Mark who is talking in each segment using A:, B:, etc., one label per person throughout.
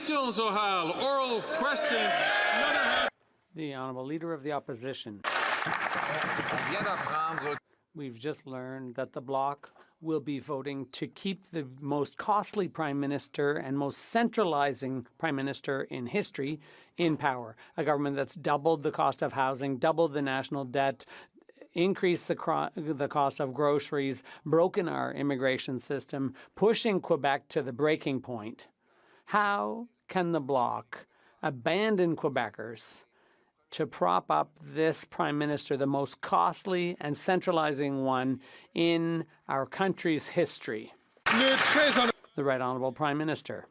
A: Questions orales, oral questions.
B: The Honourable Leader of the Opposition. We've just learned that the Bloc will be voting to keep the most costly Prime Minister and most centralizing Prime Minister in history in power. A government that's doubled the cost of housing, doubled the national debt, increased the cost of groceries, broken our immigration system, pushing Quebec to the breaking point. How can the Bloc abandon Quebecers to prop up this Prime Minister, the most costly and centralizing one in our country's history? The Right Honourable Prime Minister.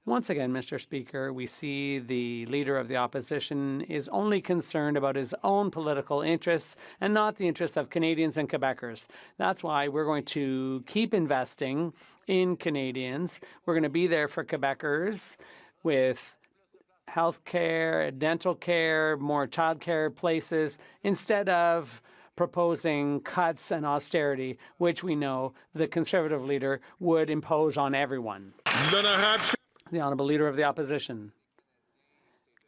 B: Once again, Mr. Speaker, we see the Leader of the Opposition is only concerned about his own political interests and not the interests of Canadians and Quebecers. That's why we're going to keep investing in Canadians. We're going to be there for Quebecers with health care, dental care, more childcare places, instead of proposing cuts and austerity, which we know the Conservative leader would impose on everyone. The Honourable Leader of the Opposition.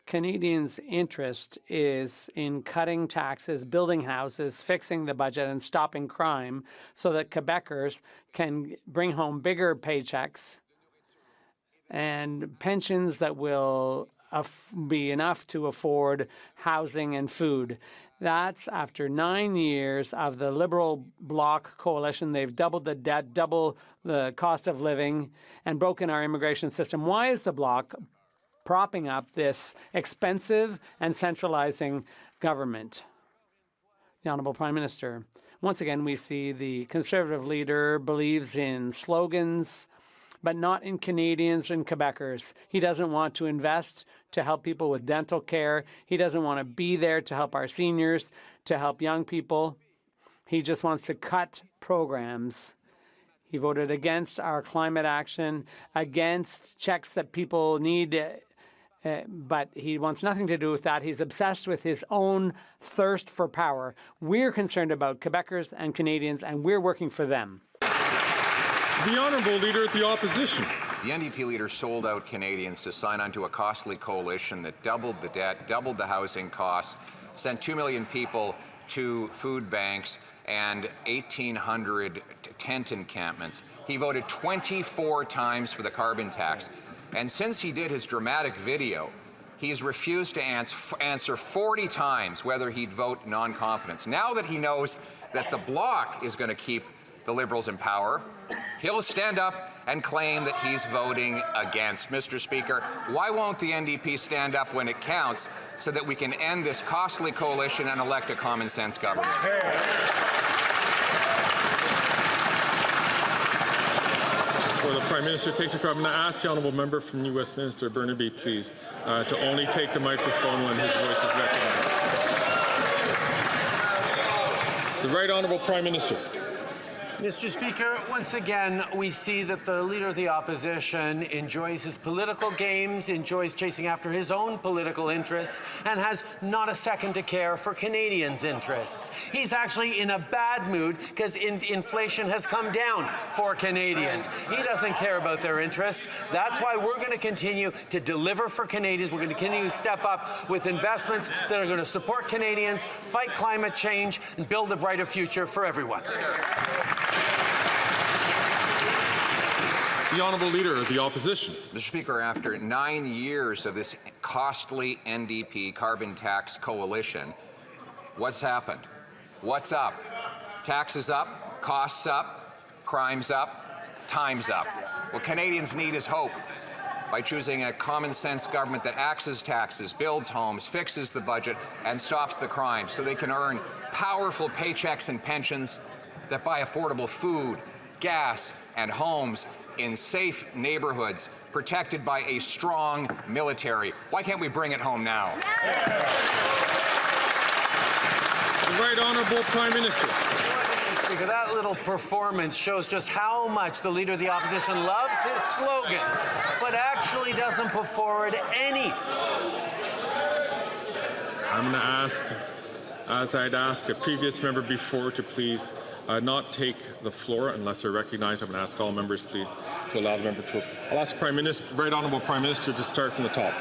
B: Canadians' interest is in cutting taxes, building houses, fixing the budget, and stopping crime so that Quebecers can bring home bigger paychecks and pensions that will be enough to afford housing and food. That's after 9 years of the Liberal Bloc coalition. They've doubled the debt, doubled the cost of living, and broken our immigration system. Why is the Bloc propping up this expensive and centralizing government? The Honourable Prime Minister. Once again, we see the Conservative leader believes in slogans, but not in Canadians and Quebecers. He doesn't want to invest to help people with dental care. He doesn't want to be there to help our seniors, to help young people. He just wants to cut programs. He voted against our climate action, against checks that people need, but he wants nothing to do with that. He's obsessed with his own thirst for power. We're concerned about Quebecers and Canadians, and we're working for them.
A: The Honourable Leader of the Opposition.
C: The NDP leader sold out Canadians to sign on to a costly coalition that doubled the debt, doubled the housing costs, sent 2 million people to food banks and 1,800 tent encampments. He voted 24 times for the carbon tax. And since he did his dramatic video, he's refused to answer 40 times whether he'd vote non-confidence. Now that he knows that the Bloc is going to keep the Liberals in power, he'll stand up and claim that he's voting against. Mr. Speaker, why won't the NDP stand up when it counts so that we can end this costly coalition and elect a common-sense government?
A: Before the Prime Minister takes a crowd, I'm going to ask the Honourable Member from New Westminster, Burnaby, please, to only take the microphone when his voice is recognized. The Right Honourable Prime Minister.
D: Mr. Speaker, once again, we see that the Leader of the Opposition enjoys his political games, enjoys chasing after his own political interests, and has not a second to care for Canadians' interests. He's actually in a bad mood because inflation has come down for Canadians. He doesn't care about their interests. That's why we're going to continue to deliver for Canadians. We're going to continue to step up with investments that are going to support Canadians, fight climate change, and build a brighter future for everyone.
A: The Honourable Leader of the Opposition.
C: Mr. Speaker, after 9 years of this costly NDP carbon tax coalition, what's happened? What's up? Taxes up, costs up, crime's up, time's up. What Canadians need is hope. By choosing a common-sense government that axes taxes, builds homes, fixes the budget, and stops the crime so they can earn powerful paychecks and pensions that buy affordable food, gas, and homes in safe neighborhoods protected by a strong military. Why can't we bring it home now?
A: The Right Honourable Prime Minister.
D: Mr. Speaker, that little performance shows just how much the Leader of the Opposition loves his slogans, but actually doesn't put forward any.
A: I'm going to ask, as I'd ask a previous member before, to please not take the floor unless they're recognized. I'm going to ask all members, please, to allow the member to. I'll ask Prime Minister, Right Honourable Prime Minister, to start from the top.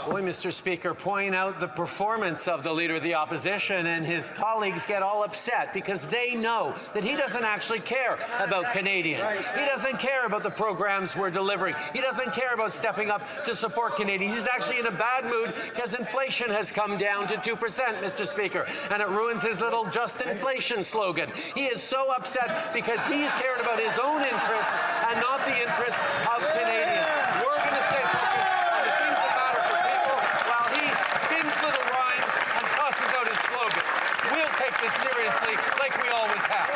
D: Boy, Mr. Speaker, point out the performance of the Leader of the Opposition, and his colleagues get all upset because they know that he doesn't actually care about Canadians. He doesn't care about the programs we're delivering. He doesn't care about stepping up to support Canadians. He's actually in a bad mood because inflation has come down to 2%, Mr. Speaker, and it ruins his little just inflation slogan. He is so upset because he's cared about his own interests and not the interests of Canadians. We're going to stay focused on the things that matter for people while he spins little rhymes and tosses out his slogans. We'll take this seriously like we always have.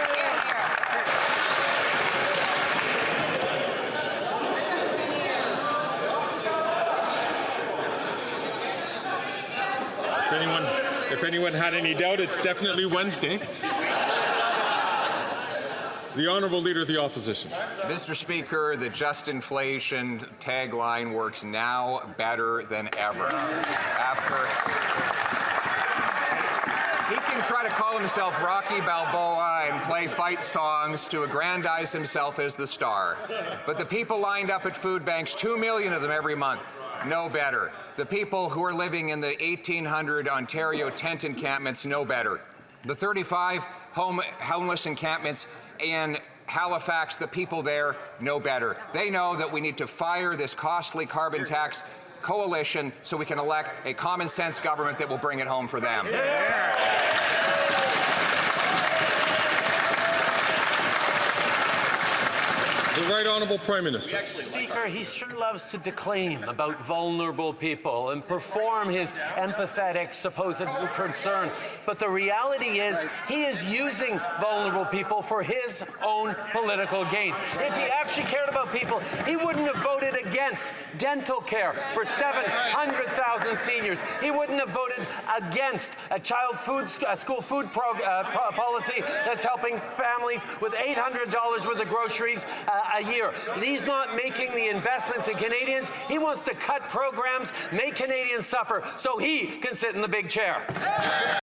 A: If anyone had any doubt, it's definitely Wednesday. The Honourable Leader of the Opposition.
C: Mr. Speaker, the just inflation tagline works now better than ever. He can try to call himself Rocky Balboa and play fight songs to aggrandize himself as the star. But the people lined up at food banks, 2 million of them every month, know better. The people who are living in the 1,800 Ontario tent encampments know better. The 35 homeless encampments in Halifax, the people there know better. They know that we need to fire this costly carbon tax coalition so we can elect a common sense government that will bring it home for them.
A: The Right Honourable Prime Minister.
D: Speaker, he sure loves to declaim about vulnerable people and perform his empathetic supposed concern. But the reality is he is using vulnerable people for his own political gains. If he actually cared about people, he wouldn't have voted against dental care for 700,000 seniors. He wouldn't have voted against a school food policy that's helping families with $800 worth of groceries a year. He's not making the investments in Canadians. He wants to cut programs, make Canadians suffer, so he can sit in the big chair.